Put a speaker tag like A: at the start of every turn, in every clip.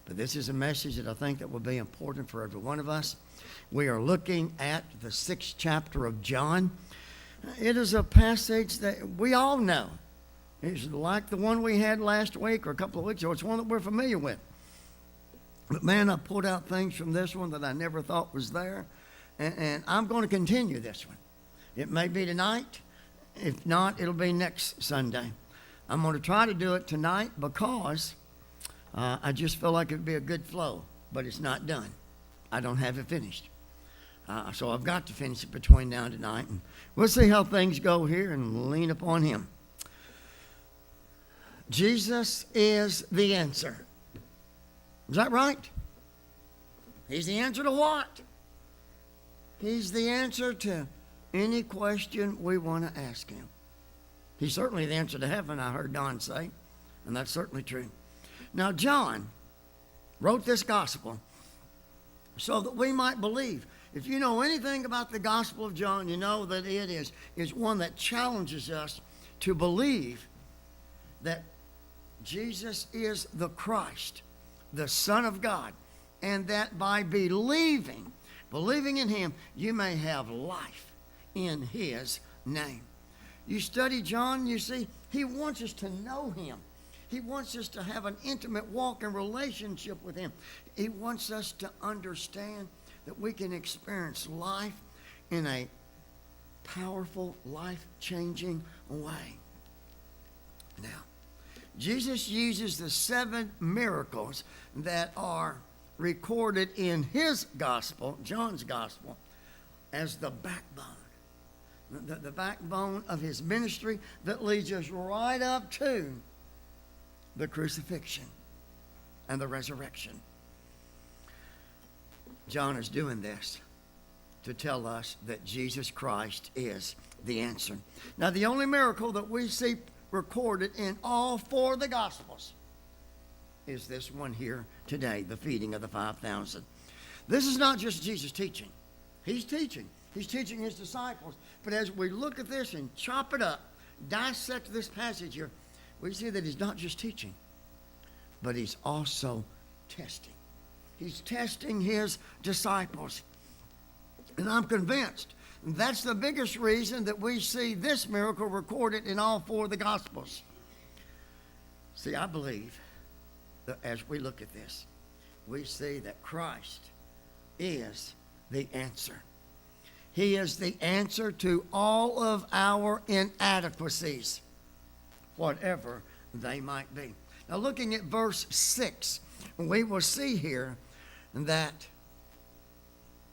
A: But this is a message that I think that will be important for every one of us. We are looking at the 6th chapter of John. It is a passage that we all know. It's like the one we had last week or a couple of weeks ago. It's one that we're familiar with. But man, I pulled out things from this one that I never thought was there. And I'm going to continue this one. It may be tonight. If not, it'll be next Sunday. I'm going to try to do it tonight because I just feel like it'd be a good flow. But it's not done. I don't have it finished. So I've got to finish it between now and tonight. And we'll see how things go here and lean upon him. Jesus is the answer. Is that right? He's the answer to what? He's the answer to any question we want to ask him. He's certainly the answer to heaven, I heard Don say, and that's certainly true. Now, John wrote this gospel so that we might believe. If you know anything about the Gospel of John, you know that it is one that challenges us to believe that Jesus is the Christ, the Son of God, and that by believing in him, you may have life in his name. You study John, you see, he wants us to know him. He wants us to have an intimate walk and relationship with him. He wants us to understand that we can experience life in a powerful, life-changing way. Now, Jesus uses the 7 miracles that are recorded in his gospel, John's gospel, as the backbone. The backbone of his ministry that leads us right up to the crucifixion and the resurrection. John is doing this to tell us that Jesus Christ is the answer. Now, the only miracle that we see recorded in all 4 of the Gospels is this one here today, the feeding of the 5,000. This is not just Jesus teaching. He's teaching. He's teaching his disciples. But as we look at this and chop it up, dissect this passage here, we see that he's not just teaching, but he's also testing. He's testing his disciples. And I'm convinced that's the biggest reason that we see this miracle recorded in all 4 of the Gospels. See, I believe that as we look at this, we see that Christ is the answer. He is the answer to all of our inadequacies, whatever they might be. Now, looking at verse 6, we will see here that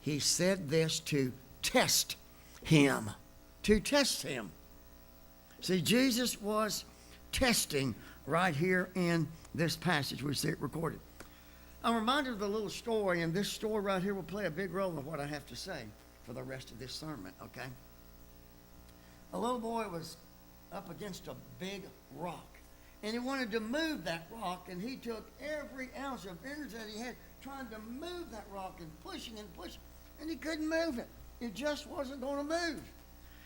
A: he said this to test him. To test him. See, Jesus was testing right here in this passage. We see it recorded. I'm reminded of the little story, and this story right here will play a big role in what I have to say for the rest of this sermon, okay? A little boy was up against a big rock, and he wanted to move that rock, and he took every ounce of energy that he had trying to move that rock and pushing, and he couldn't move it. It just wasn't going to move.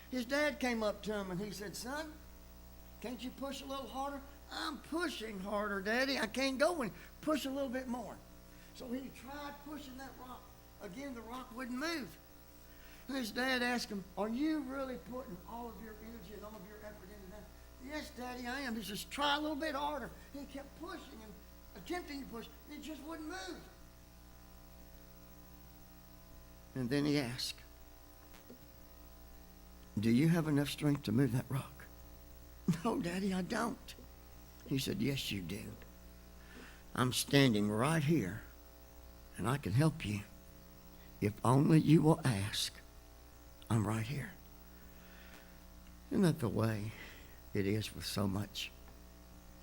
A: His dad came up to him, and he said, "Son, can't you push a little harder?" "I'm pushing harder, Daddy. I can't go and push a little bit more." So he tried pushing that rock. Again, the rock wouldn't move. And his dad asked him, "Are you really putting all of your energy and all of your effort into that?" "Yes, Daddy, I am." He says, "Try a little bit harder." He kept pushing and attempting to push, and it just wouldn't move. And then he asked, "Do you have enough strength to move that rock?" "No, Daddy, I don't." He said, "Yes, you do. I'm standing right here, and I can help you. If only you will ask, I'm right here." Isn't that the way it is with so much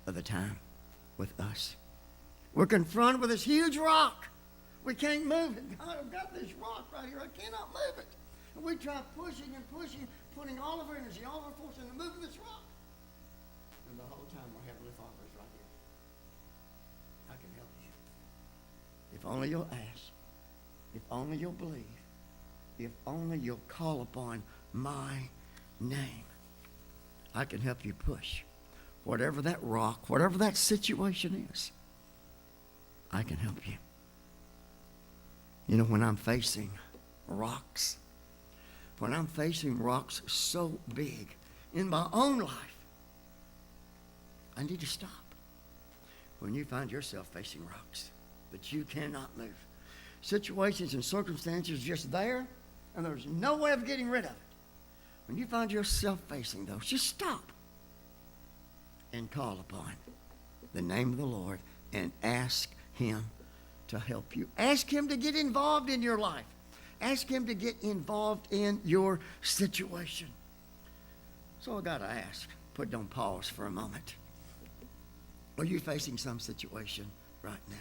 A: of the time with us? We're confronted with this huge rock. We can't move it. "God, I've got this rock right here. I cannot move it." And we try pushing and pushing, putting all of our energy, all of our force into moving this rock. And the whole time our Heavenly Father is right here. I can help you. If only you'll ask. If only you'll believe. If only you'll call upon my name. I can help you push whatever that rock, whatever that situation is. I can help you. You know, when I'm facing rocks, when I'm facing rocks so big in my own life, I need to stop. When you find yourself facing rocks that you cannot move, situations and circumstances just there, and there's no way of getting rid of it. When you find yourself facing those, just stop and call upon the name of the Lord and ask Him to help you. Ask Him to get involved in your life. Ask Him to get involved in your situation. So I got to ask, put it on pause for a moment. Are you facing some situation right now?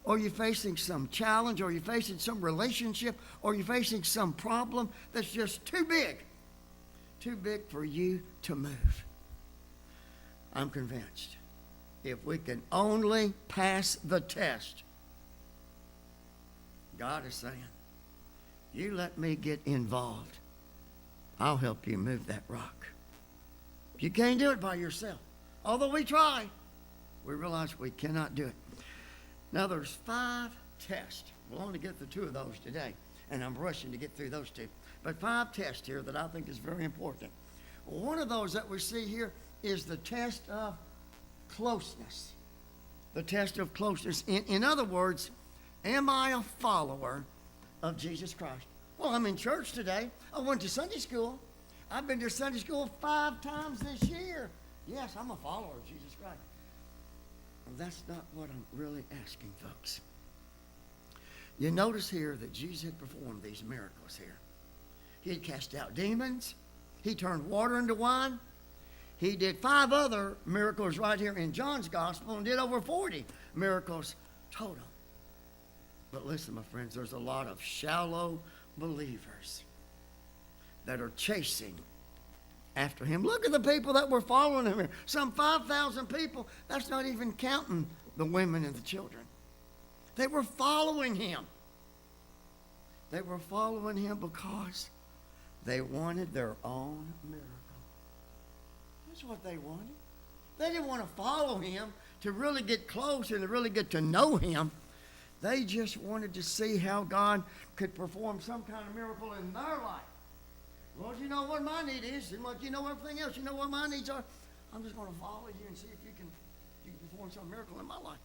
A: Or are you facing some challenge? Or are you facing some relationship? Or are you facing some problem that's just too big for you to move? I'm convinced if we can only pass the test, God is saying, you let me get involved. I'll help you move that rock. You can't do it by yourself. Although we try, we realize we cannot do it. Now there's 5 tests. We'll only get through 2 of those today, and I'm rushing to get through those 2. But 5 tests here that I think is very important. One of those that we see here is the test of closeness. The test of closeness. In other words, am I a follower of Jesus Christ? Well, I'm in church today. I went to Sunday school. I've been to Sunday school 5 times this year. Yes, I'm a follower of Jesus Christ. Well, that's not what I'm really asking, folks. You notice here that Jesus had performed these miracles here. He had cast out demons. He turned water into wine. He did 5 other miracles right here in John's gospel and did over 40 miracles total. But listen, my friends, there's a lot of shallow believers that are chasing after him. Look at the people that were following him here. Some 5,000 people. That's not even counting the women and the children. They were following him. They were following him because they wanted their own miracle. That's what they wanted. They didn't want to follow him to really get close and to really get to know him. They just wanted to see how God could perform some kind of miracle in their life. Lord, you know what my need is, and Lord, you know everything else. You know what my needs are. I'm just going to follow you and see if you can perform some miracle in my life.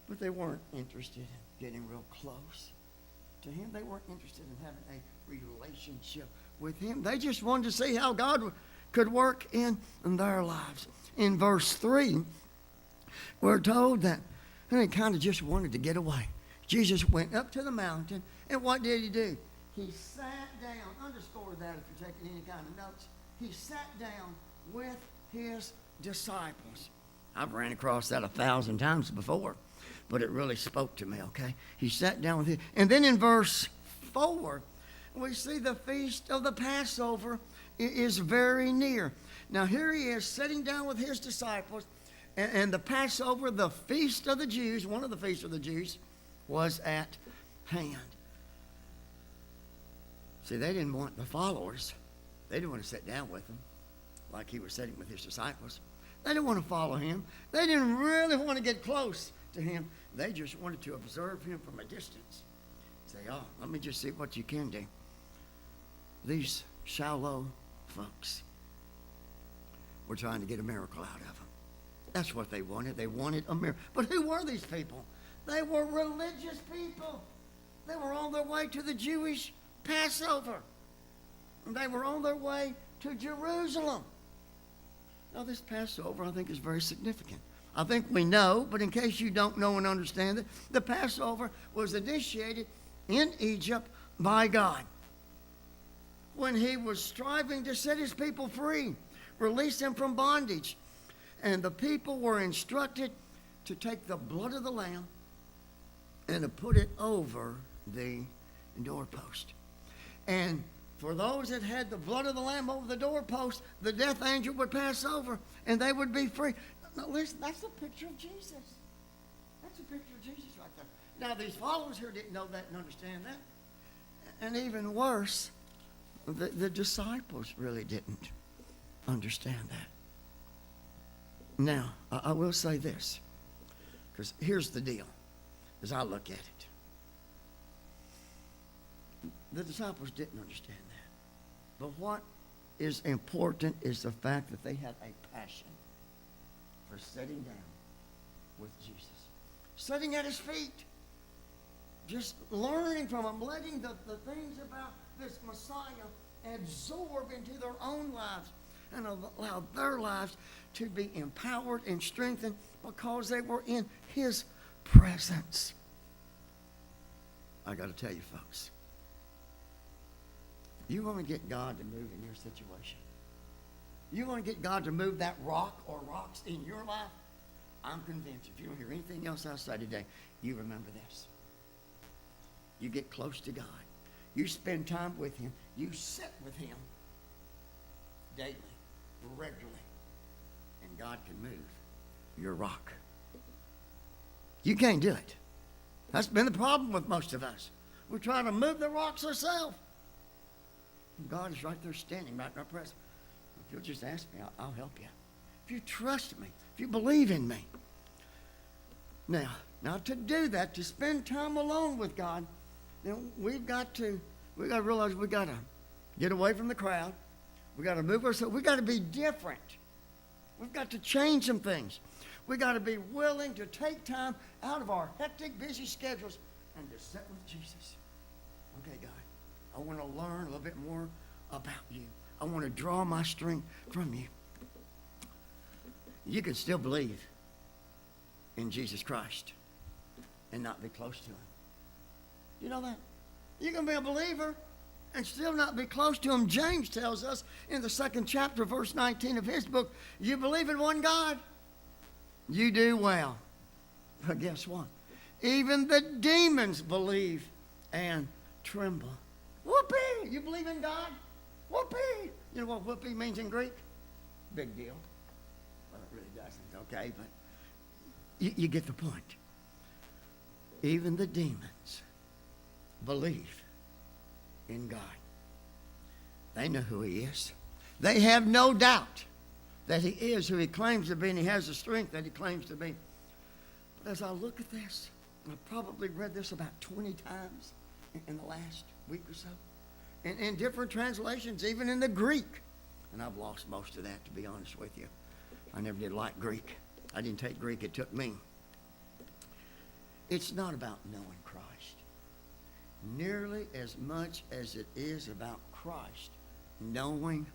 A: But they weren't interested in getting real close to him. They weren't interested in having a relationship with him. They just wanted to see how God could work in their lives. In verse 3, we're told that they kind of just wanted to get away. Jesus went up to the mountain, and what did he do? He sat down. Underscore that if you're taking any kind of notes. He sat down with his disciples. I've ran across that 1,000 times before, but it really spoke to me, okay? He sat down with him. And then in verse 4, we see the feast of the Passover is very near. Now here he is sitting down with his disciples, and the Passover, the feast of the Jews, one of the feasts of the Jews, was at hand. See, they didn't want the followers. They didn't want to sit down with him like he was sitting with his disciples. They didn't want to follow him. They didn't really want to get close to him. They just wanted to observe him from a distance. Say, oh, let me just see what you can do. These shallow folks were trying to get a miracle out of him. That's what they wanted. They wanted a miracle. But who were these people? They were religious people. They were on their way to the Jewish Passover. They were on their way to Jerusalem. Now, this Passover, I think, is very significant. I think we know, but in case you don't know and understand it, the Passover was initiated in Egypt by God when he was striving to set his people free, release them from bondage. And the people were instructed to take the blood of the lamb and to put it over the doorpost. And for those that had the blood of the lamb over the doorpost, the death angel would pass over and they would be free. Now listen, that's a picture of Jesus. That's a picture of Jesus right there. Now these followers here didn't know that and understand that. And even worse, the disciples really didn't understand that. Now, I will say this, Because here's the deal, as I look at it. The disciples didn't understand that. But what is important is the fact that they had a passion for sitting down with Jesus. Sitting at his feet. Just learning from him, letting the things about this Messiah absorb into their own lives and allow their lives to be empowered and strengthened because they were in his presence. I got to tell you, folks, you want to get God to move in your situation? You want to get God to move that rock or rocks in your life? I'm convinced if you don't hear anything else I say today, you remember this. You get close to God. You spend time with him. You sit with him daily, regularly. And God can move your rock. You can't do it. That's been the problem with most of us. We're trying to move the rocks ourselves. God is right there standing, right in our presence. If you'll just ask me, I'll help you. If you trust me, if you believe in me. Now to do that, to spend time alone with God, then we've got to realize we've got to get away from the crowd. We've got to move ourselves. We've got to be different. We've got to change some things. We've got to be willing to take time out of our hectic, busy schedules and to sit with Jesus. Okay, God, I want to learn a little bit more about you. I want to draw my strength from you. You can still believe in Jesus Christ and not be close to him. You know that? You can be a believer and still not be close to him. James tells us in the 2nd chapter, verse 19 of his book, you believe in one God, you do well. But guess what? Even the demons believe and tremble. Whoopee! You believe in God? Whoopee! You know what whoopee means in Greek? Big deal. Well, it really doesn't, okay? But you get the point. Even the demons believe in God. They know who he is. They have no doubt that he is who he claims to be, and he has the strength that he claims to be. But as I look at this, I've probably read this about 20 times in the last week or so. In different translations, even in the Greek. And I've lost most of that, to be honest with you. I never did like Greek. I didn't take Greek. It took me. It's not about knowing Christ nearly as much as it is about Christ knowing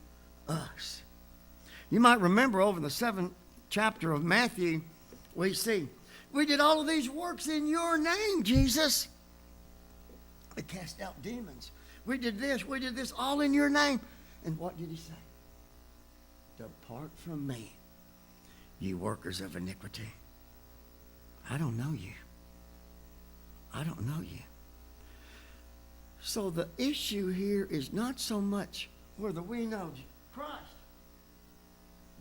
A: us. You might remember over in the 7th chapter of Matthew, we see, we did all of these works in your name, Jesus. We cast out demons. We did this, all in your name. And what did he say? Depart from me, you workers of iniquity. I don't know you. I don't know you. So the issue here is not so much whether we know Christ,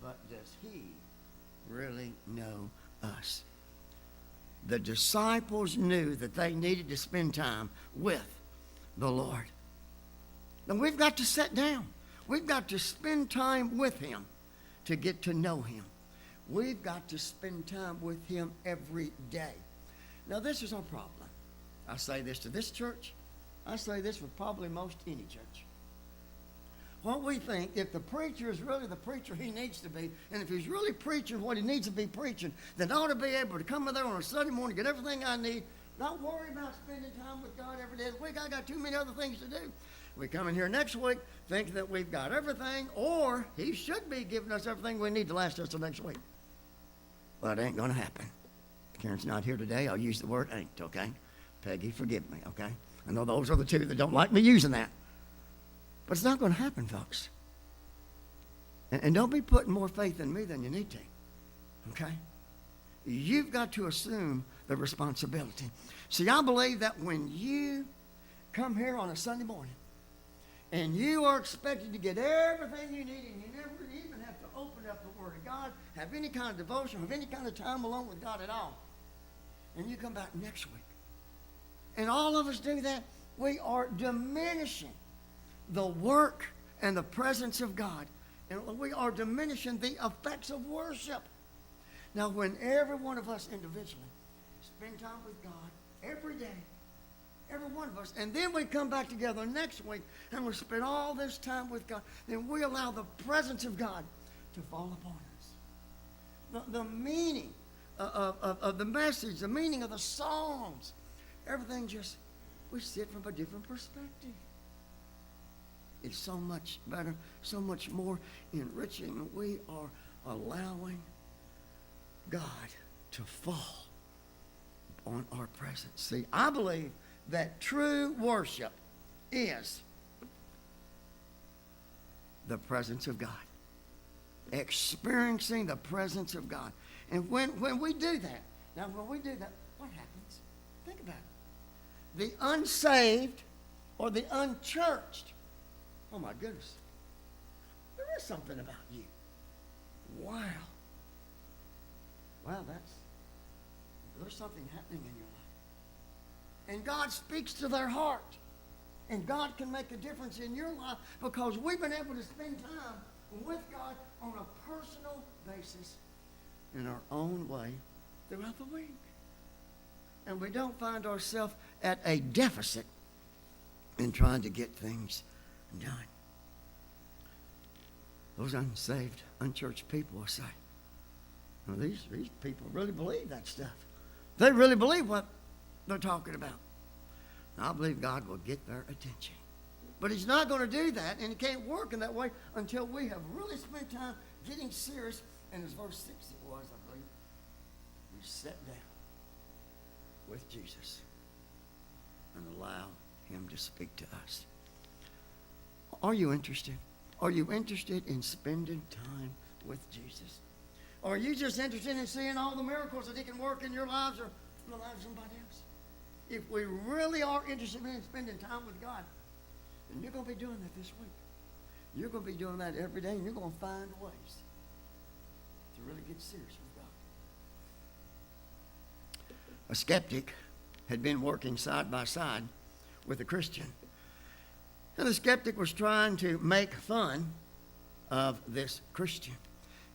A: but does he really know us? The disciples knew that they needed to spend time with the Lord. Now we've got to sit down. We've got to spend time with him to get to know him. We've got to spend time with him every day. Now this is our problem. I say this to this church. I say this with probably most any church. What we think, if the preacher is really the preacher he needs to be, and if he's really preaching what he needs to be preaching, then I ought to be able to come in there on a Sunday morning, get everything I need, not worry about spending time with God every day of the week. I got too many other things to do. We come in here next week thinking that we've got everything, or he should be giving us everything we need to last us till next week. Well, it ain't going to happen. Karen's not here today. I'll use the word ain't, okay? Peggy, forgive me, okay? I know those are the two that don't like me using that. But it's not going to happen, folks. And don't be putting more faith in me than you need to, okay? You've got to assume the responsibility. See, I believe that when you come here on a Sunday morning and you are expected to get everything you need and you never even have to open up the Word of God, have any kind of devotion, have any kind of time alone with God at all, and you come back next week, and all of us do that, we are diminishing the work and the presence of God. And we are diminishing the effects of worship. Now, when every one of us individually spend time with God every day. Every one of us. And then we come back together next week and we spend all this time with God. Then we allow the presence of God to fall upon us. The meaning of the message, the meaning of the songs, everything just, we see it from a different perspective. It's so much better, so much more enriching. We are allowing God to fall on our presence. See, I believe that true worship is the presence of God. Experiencing the presence of God. And when we do that, what happens? Think about it. The unsaved or the unchurched, oh my goodness, there is something about you. Wow. Wow, there's something happening in your life. And God speaks to their heart. And God can make a difference in your life because we've been able to spend time with God on a personal basis in our own way throughout the week. And we don't find ourselves at a deficit in trying to get things done. Those unsaved, unchurched people will say, well, these people really believe that stuff. They really believe what they're talking about. And I believe God will get their attention. But he's not going to do that, and it can't work in that way until we have really spent time getting serious. And as verse 6 it was, I believe, we sat down with Jesus and allow him to speak to us. Are you interested? Are you interested in spending time with Jesus? Or are you just interested in seeing all the miracles that he can work in your lives or in the lives of somebody else? If we really are interested in spending time with God, then you're going to be doing that this week. You're going to be doing that every day, and you're going to find ways to really get serious with God. A skeptic had been working side by side with a Christian. And the skeptic was trying to make fun of this Christian.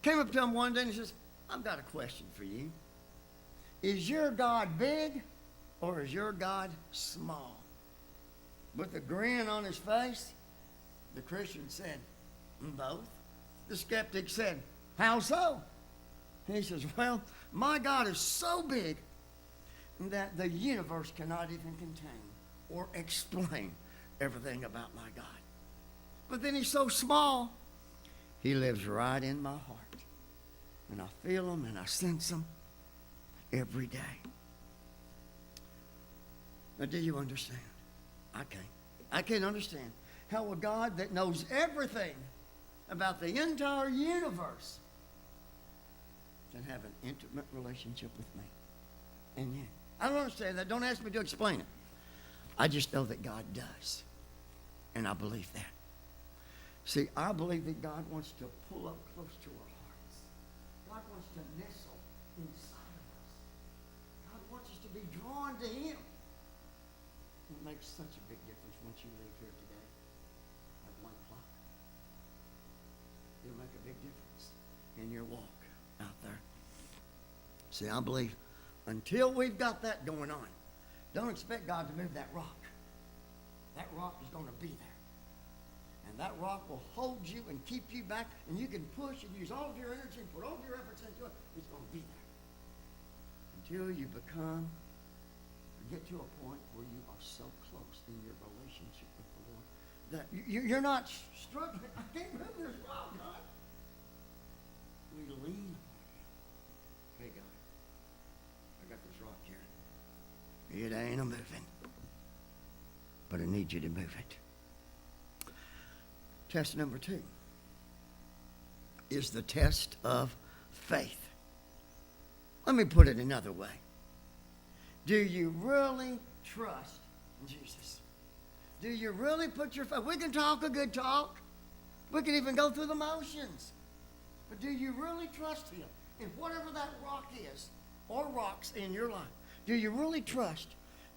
A: Came up to him one day and he says, I've got a question for you. Is your God big or is your God small? With a grin on his face, the Christian said, both. The skeptic said, how so? And he says, well, my God is so big that the universe cannot even contain or explain everything about my God. But then he's so small, he lives right in my heart. And I feel him and I sense him every day. Now, do you understand? I can't. I can't understand how a God that knows everything about the entire universe can have an intimate relationship with me and you. I don't understand that. Don't ask me to explain it. I just know that God does. And I believe that. See, I believe that God wants to pull up close to our hearts. God wants to nestle inside of us. God wants us to be drawn to him. It makes such a big difference once you leave here today at 1 o'clock. It'll make a big difference in your walk out there. See, I believe until we've got that going on, don't expect God to move that rock. That rock is going to be there. And that rock will hold you and keep you back, and you can push and use all of your energy and put all of your efforts into it. It's going to be there. Until you become or get to a point where you are so close in your relationship with the Lord that you're not struggling. I can't move this rock, God. We lean upon him. Hey, God, I got this rock here. It ain't a moving, but I need you to move it. Test number 2 is the test of faith. Let me put it another way. Do you really trust Jesus? Do you really put your faith? We can talk a good talk. We can even go through the motions. But do you really trust him in whatever that rock is or rocks in your life? Do you really trust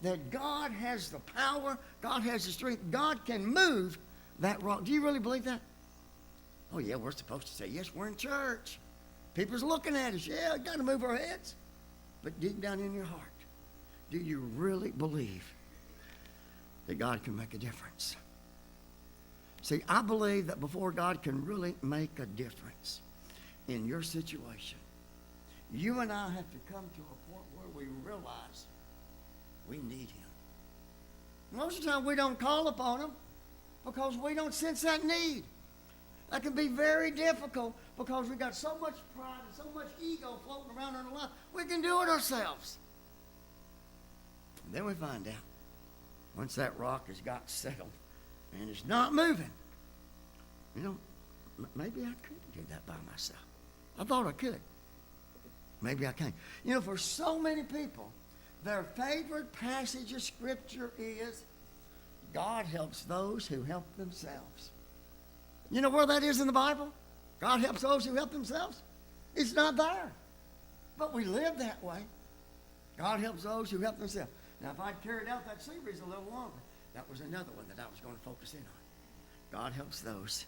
A: that God has the power, God has the strength, God can move that rock? Do you really believe that? Oh, yeah, we're supposed to say, yes, we're in church. People's looking at us. Yeah, got to move our heads. But deep down in your heart, Do you really believe that God can make a difference? See, I believe that before God can really make a difference in your situation, you and I have to come to a point where we realize we need him. Most of the time we don't call upon him because we don't sense that need. That can be very difficult because we got so much pride and so much ego floating around in our life. We can do it ourselves. And then we find out, once that rock has got settled and it's not moving, maybe I could do that by myself. I thought I could. Maybe I can't. For so many people, their favorite passage of Scripture is, God helps those who help themselves. You know where that is in the Bible? God helps those who help themselves. It's not there. But we live that way. God helps those who help themselves. Now, if I'd carried out that series a little longer, that was another one that I was going to focus in on. God helps those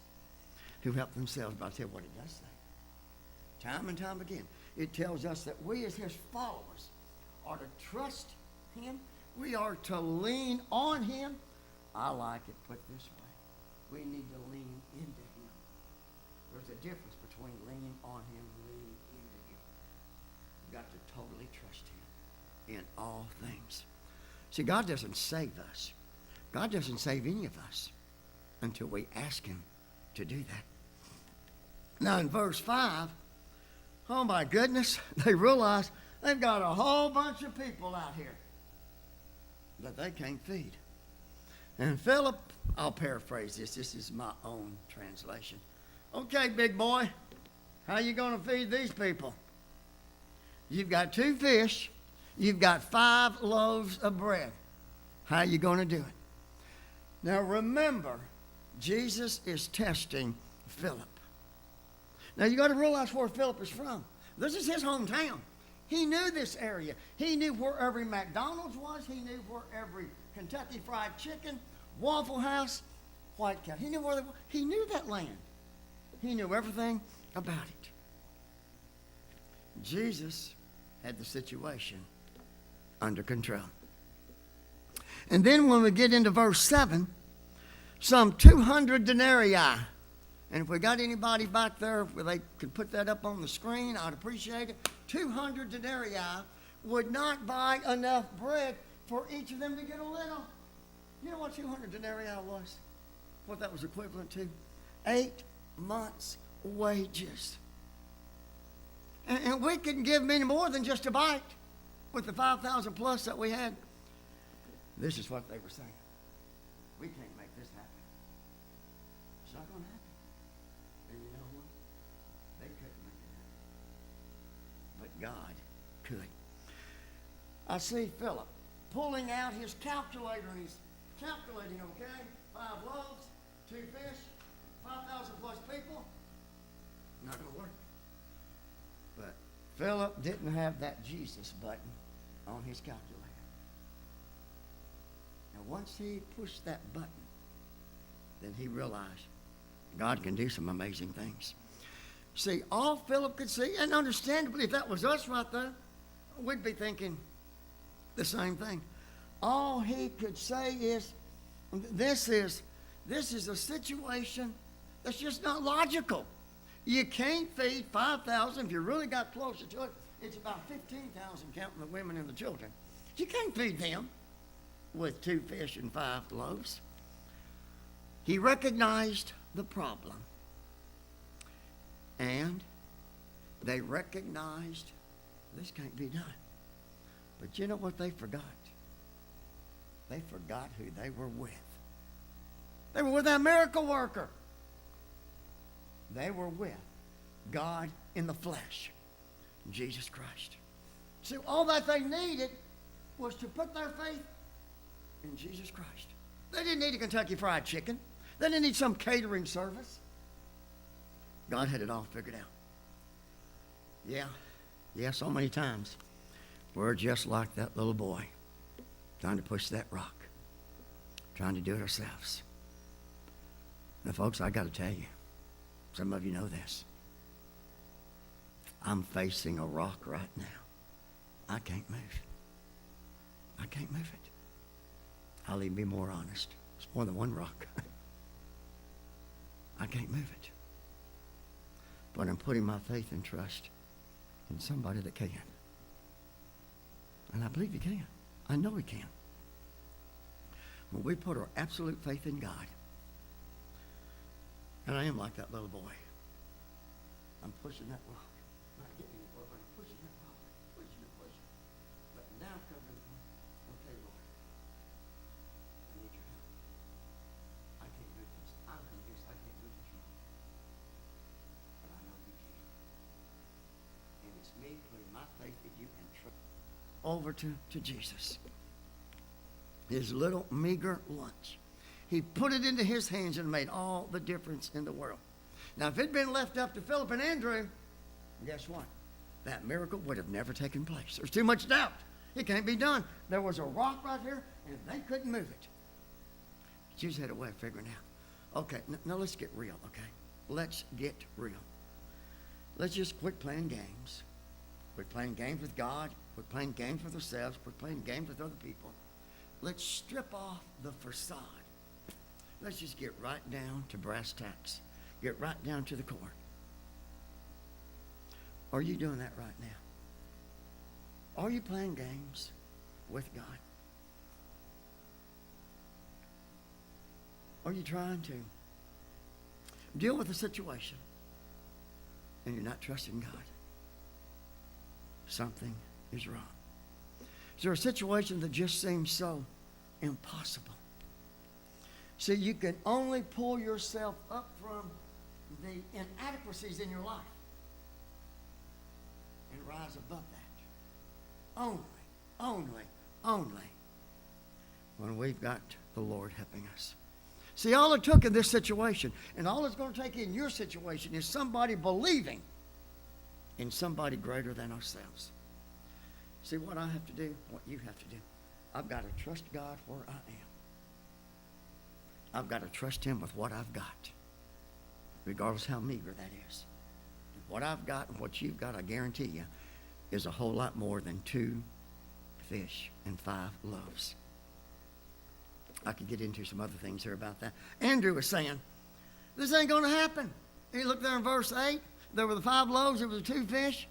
A: who help themselves. But I'll tell you what it does say. Time and time again, it tells us that we as his followers are to trust him. We are to lean on him. I like it put this way. We need to lean into him. There's a difference between leaning on him and leaning into him. You've got to totally trust him in all things. See, God doesn't save us. God doesn't save any of us until we ask him to do that. Now in verse 5, oh my goodness, they realize they've got a whole bunch of people out here that they can't feed. And Philip, I'll paraphrase this. This is my own translation. Okay, big boy, how you going to feed these people? You've got 2 fish. You've got 5 loaves of bread. How are you going to do it? Now remember, Jesus is testing Philip. Now you got to realize where Philip is from. This is his hometown. He knew this area. He knew where every McDonald's was. He knew where every Kentucky Fried Chicken, Waffle House, White Castle. He knew where they were. He knew that land. He knew everything about it. Jesus had the situation under control. And then when we get into verse 7, some 200 denarii. And if we got anybody back there where they could put that up on the screen, I'd appreciate it. 200 denarii would not buy enough bread for each of them to get a little. You know what 200 denarii was? What that was equivalent to? 8 months' wages. And we couldn't give them any more than just a bite with the 5,000 plus that we had. This is what they were saying. We can't make this happen. It's not going to happen. And you know what? They couldn't make it happen. But God could. I see Philip pulling out his calculator, and he's calculating, okay? 5 loaves, 2 fish, 5,000 plus people. Not going to work. But Philip didn't have that Jesus button on his calculator. Now, once he pushed that button, then he realized God can do some amazing things. See, all Philip could see, and understandably, if that was us right there, we'd be thinking the same thing. All he could say is, this is a situation that's just not logical. You can't feed 5,000. If you really got closer to it, it's about 15,000 counting the women and the children. You can't feed them with 2 fish and 5 loaves. He recognized the problem. And they recognized this can't be done. But you know what they forgot? They forgot who they were with. They were with that miracle worker. They were with God in the flesh, Jesus Christ. See, all that they needed was to put their faith in Jesus Christ. They didn't need a Kentucky Fried Chicken. They didn't need some catering service. God had it all figured out. Yeah, so many times we're just like that little boy trying to push that rock, trying to do it ourselves. Now, folks, I got to tell you, some of you know this. I'm facing a rock right now. I can't move. I can't move it. I'll even be more honest. It's more than one rock. I can't move it. But I'm putting my faith and trust in somebody that can. And I believe he can. I know he can. When we put our absolute faith in God, and I am like that little boy. I'm pushing that rock. Not getting any further, but I'm pushing that rock. Pushing it. But now comes the point. Okay, Lord. I need your help. I can't do this. I'm convinced I can't do this wrong. But I know you can. And it's me putting my faith in you and trust over to Jesus. His little meager lunch. He put it into his hands and made all the difference in the world. Now, if it had been left up to Philip and Andrew, guess what? That miracle would have never taken place. There's too much doubt. It can't be done. There was a rock right here, and they couldn't move it. Jesus had a way of figuring out. Okay, now let's get real, okay? Let's get real. Let's just quit playing games. Quit playing games with God. Quit playing games with ourselves. Quit playing games with other people. Let's strip off the facade. Let's just get right down to brass tacks. Get right down to the core. Are you doing that right now? Are you playing games with God? Are you trying to deal with a situation and you're not trusting God? Something is wrong. Is there a situation that just seems so impossible? See, you can only pull yourself up from the inadequacies in your life and rise above that. Only when we've got the Lord helping us. See, all it took in this situation, and all it's going to take in your situation, is somebody believing in somebody greater than ourselves. See, what I have to do, what you have to do, I've got to trust God where I am. I've got to trust him with what I've got, regardless how meager that is. What I've got and what you've got, I guarantee you, is a whole lot more than 2 fish and 5 loaves. I could get into some other things here about that. Andrew was saying, this ain't going to happen. He looked there in verse 8. There were the 5 loaves. There was the 2 fish.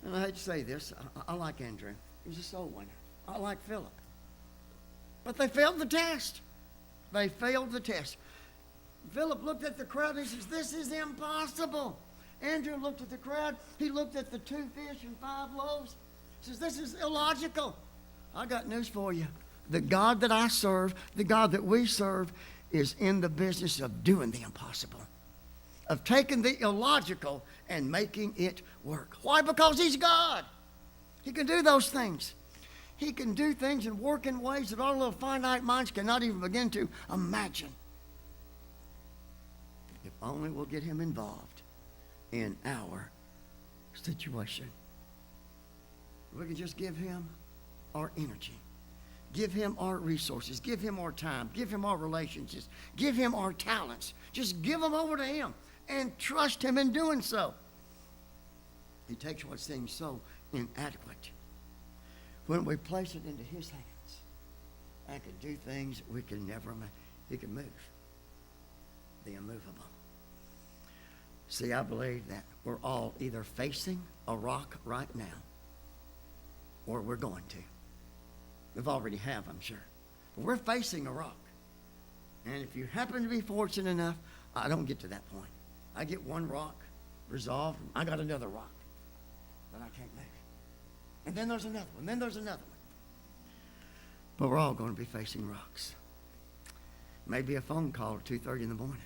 A: And I hate to say this. I like Andrew. He's a soul winner. I like Philip. But they failed the test. They failed the test. Philip looked at the crowd and he says, this is impossible. Andrew looked at the crowd. He looked at the 2 fish and 5 loaves. He says, this is illogical. I got news for you. The God that I serve, the God that we serve, is in the business of doing the impossible, of taking the illogical and making it work. Why? Because he's God. He can do those things. He can do things and work in ways that our little finite minds cannot even begin to imagine. If only we'll get him involved in our situation. We can just give him our energy. Give him our resources. Give him our time. Give him our relationships. Give him our talents. Just give them over to him and trust him in doing so. He takes what seems so inadequate. When we place it into his hands, I can do things we can never imagine. He can move the immovable. See, I believe that we're all either facing a rock right now or we're going to. We've already have, I'm sure. But we're facing a rock. And if you happen to be fortunate enough, I don't get to that point. I get one rock resolved. I got another rock that I can't move. And then there's another one. Then there's another one. But we're all going to be facing rocks. Maybe a phone call at 2:30 in the morning.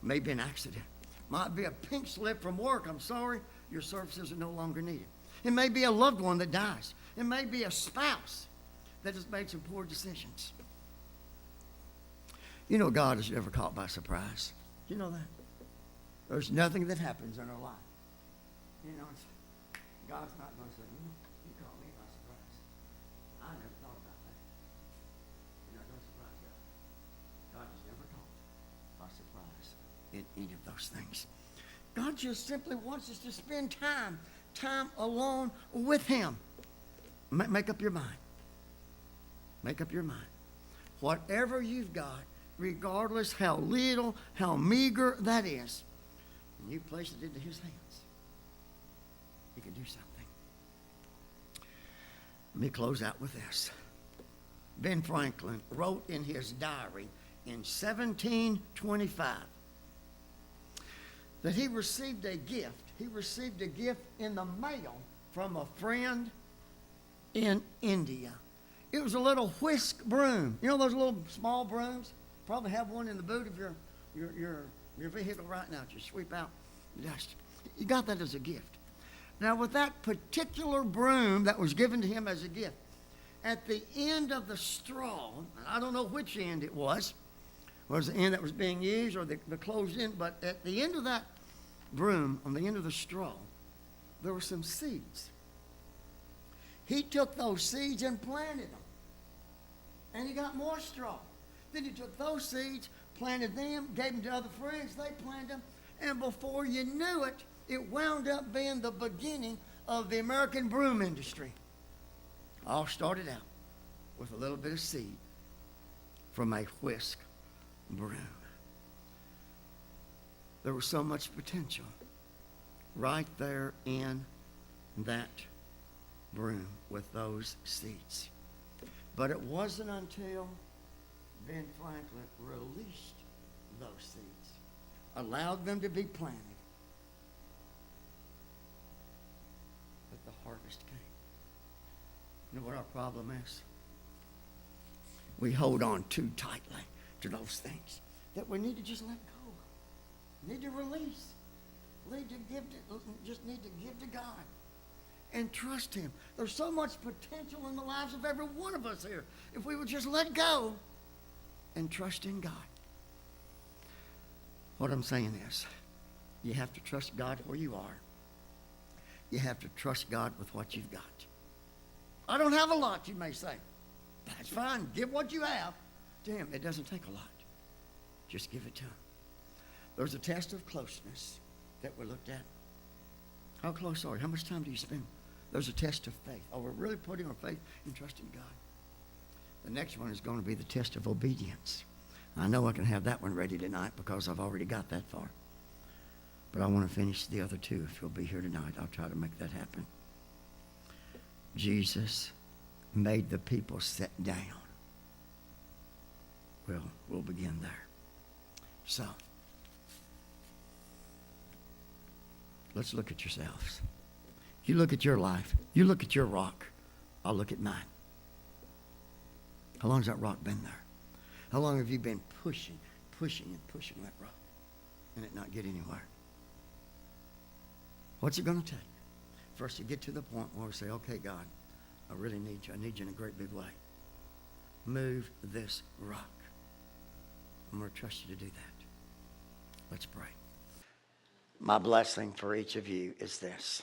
A: Maybe an accident. Might be a pink slip from work. I'm sorry, your services are no longer needed. It may be a loved one that dies. It may be a spouse that has made some poor decisions. You know, God is never caught by surprise. Do you know that? There's nothing that happens in our life. You know, God's not going to say, you caught me by surprise. I never thought about that. You're not going to surprise God. God is never caught by surprise in any of those things. God just simply wants us to spend time alone with him. Make up your mind. Make up your mind. Whatever you've got, regardless how little, how meager that is, and you place it into his hands, he can do something. Let me close out with this. Ben Franklin wrote in his diary in 1725 that he received a gift. He received a gift in the mail from a friend in India. It was a little whisk broom. You know those little small brooms? Probably have one in the boot of your vehicle right now to sweep out dust. You got that as a gift. Now, with that particular broom that was given to him as a gift, at the end of the straw, I don't know which end it was the end that was being used or the closed end, but at the end of that broom, on the end of the straw, there were some seeds. He took those seeds and planted them. And he got more straw. Then he took those seeds, planted them, gave them to other friends, they planted them, and before you knew it, it wound up being the beginning of the American broom industry. All started out with a little bit of seed from a whisk broom. There was so much potential right there in that broom with those seeds. But it wasn't until Ben Franklin released those seeds, allowed them to be planted, that the harvest came. You know what our problem is? We hold on too tightly to those things that we need to just let go. Need to release. Just need to give to God. And trust him. There's so much potential in the lives of every one of us here. If we would just let go and trust in God. What I'm saying is, you have to trust God where you are. You have to trust God with what you've got. I don't have a lot, you may say. That's fine. Give what you have to him. It doesn't take a lot. Just give it to him. There's a test of closeness that we looked at. How close are you? How much time do you spend? There's a test of faith. Oh, we're really putting our faith and trust in God. The next one is going to be the test of obedience. I know I can have that one ready tonight because I've already got that far. But I want to finish the other two. If you'll be here tonight, I'll try to make that happen. Jesus made the people sit down. Well, we'll begin there. So, let's look at yourselves. You look at your life. You look at your rock. I'll look at mine. How long has that rock been there? How long have you been pushing that rock and it not get anywhere? What's it going to take for us to get to the point where we say, okay, God, I really need you. I need you in a great big way. Move this rock. I'm going to trust you to do that. Let's pray. My blessing for each of you is this.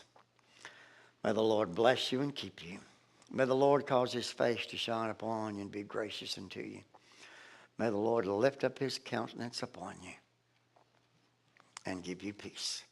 A: May the Lord bless you and keep you. May the Lord cause his face to shine upon you and be gracious unto you. May the Lord lift up his countenance upon you and give you peace.